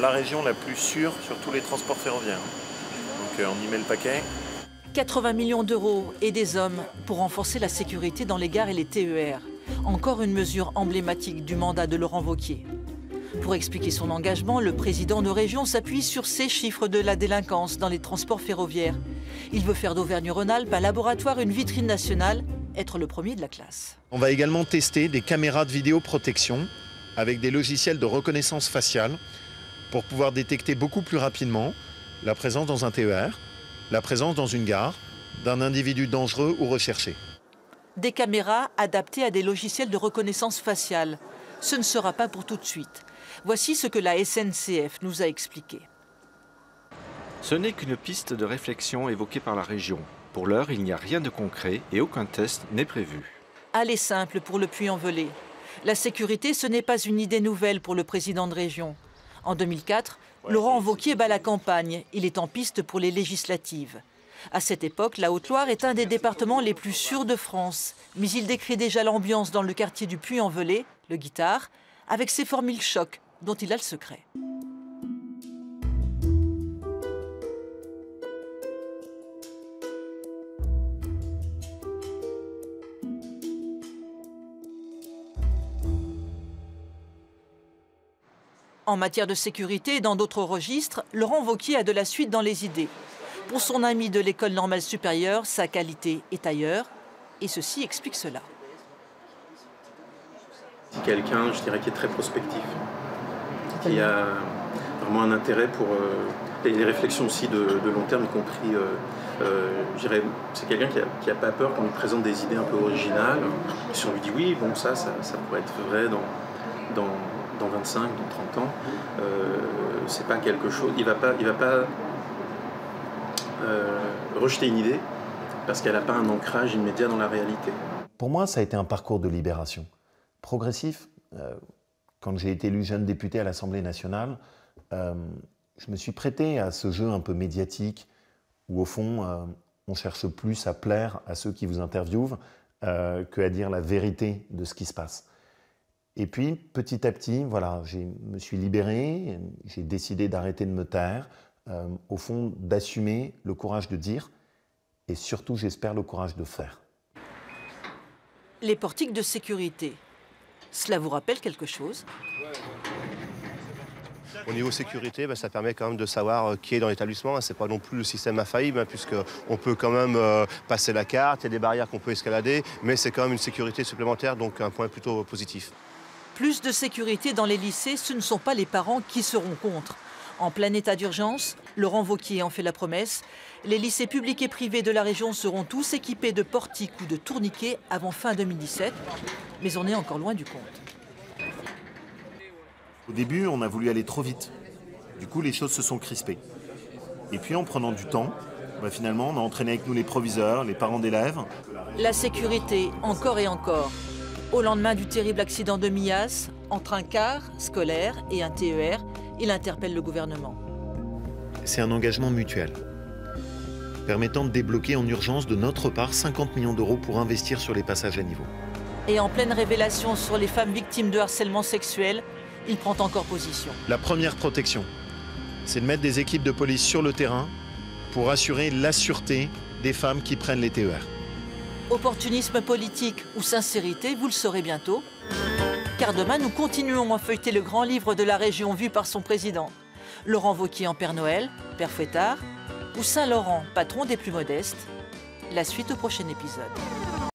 la région la plus sûre sur tous les transports ferroviaires. Donc on y met le paquet. 80 millions d'euros et des hommes pour renforcer la sécurité dans les gares et les TER. Encore une mesure emblématique du mandat de Laurent Wauquiez. Pour expliquer son engagement, le président de région s'appuie sur ces chiffres de la délinquance dans les transports ferroviaires. Il veut faire d'Auvergne-Rhône-Alpes un laboratoire, une vitrine nationale, être le premier de la classe. On va également tester des caméras de vidéoprotection avec des logiciels de reconnaissance faciale pour pouvoir détecter beaucoup plus rapidement la présence dans un TER, la présence dans une gare d'un individu dangereux ou recherché. Des caméras adaptées à des logiciels de reconnaissance faciale. Ce ne sera pas pour tout de suite. Voici ce que la SNCF nous a expliqué. Ce n'est qu'une piste de réflexion évoquée par la région. Pour l'heure, il n'y a rien de concret et aucun test n'est prévu. Aller simple pour le Puy-en-Velay. La sécurité, ce n'est pas une idée nouvelle pour le président de région. En 2004, Laurent Wauquiez bat la campagne. Il est en piste pour les législatives. À cette époque, la Haute-Loire est un des départements les plus sûrs de France. Mais il décrit déjà l'ambiance dans le quartier du Puy-en-Velay, le Guittard, avec ses formules choc dont il a le secret. En matière de sécurité et dans d'autres registres, Laurent Wauquiez a de la suite dans les idées. Pour son ami de l'école normale supérieure, sa qualité est ailleurs, et ceci explique cela. C'est quelqu'un, je dirais, qui est très prospectif, qui a vraiment un intérêt pour les réflexions aussi de long terme, y compris, je dirais, c'est quelqu'un qui n'a pas peur qu'on lui présente des idées un peu originales. Et si on lui dit oui, bon, ça pourrait être vrai dans 25, dans 30 ans, c'est pas quelque chose, il va pas rejeter une idée parce qu'elle n'a pas un ancrage immédiat dans la réalité. Pour moi, ça a été un parcours de libération progressif. Quand j'ai été élu jeune député à l'Assemblée nationale, je me suis prêté à ce jeu un peu médiatique où, au fond, on cherche plus à plaire à ceux qui vous interviewent qu'à dire la vérité de ce qui se passe. Et puis, petit à petit, voilà, je me suis libéré, j'ai décidé d'arrêter de me taire, au fond, d'assumer le courage de dire et surtout, j'espère, le courage de faire. Les portiques de sécurité, cela vous rappelle quelque chose? Au niveau sécurité, ça permet quand même de savoir qui est dans l'établissement. Ce n'est pas non plus le système infaillible, puisqu'on peut quand même passer la carte, il y a des barrières qu'on peut escalader, mais c'est quand même une sécurité supplémentaire, donc un point plutôt positif. Plus de sécurité dans les lycées, ce ne sont pas les parents qui seront contre. En plein état d'urgence, Laurent Wauquiez en fait la promesse. Les lycées publics et privés de la région seront tous équipés de portiques ou de tourniquets avant fin 2017. Mais on est encore loin du compte. Au début, on a voulu aller trop vite. Du coup, les choses se sont crispées. Et puis, en prenant du temps, finalement, on a entraîné avec nous les proviseurs, les parents d'élèves. La sécurité, encore et encore. Au lendemain du terrible accident de Millas, entre un car scolaire et un TER, il interpelle le gouvernement. C'est un engagement mutuel, permettant de débloquer en urgence de notre part 50 millions d'euros pour investir sur les passages à niveau. Et en pleine révélation sur les femmes victimes de harcèlement sexuel, il prend encore position. La première protection, c'est de mettre des équipes de police sur le terrain pour assurer la sûreté des femmes qui prennent les TER. Opportunisme politique ou sincérité, vous le saurez bientôt. Car demain, nous continuons à feuilleter le grand livre de la région vu par son président. Laurent Wauquiez en Père Noël, Père Fouettard, ou Saint-Laurent, patron des plus modestes. La suite au prochain épisode.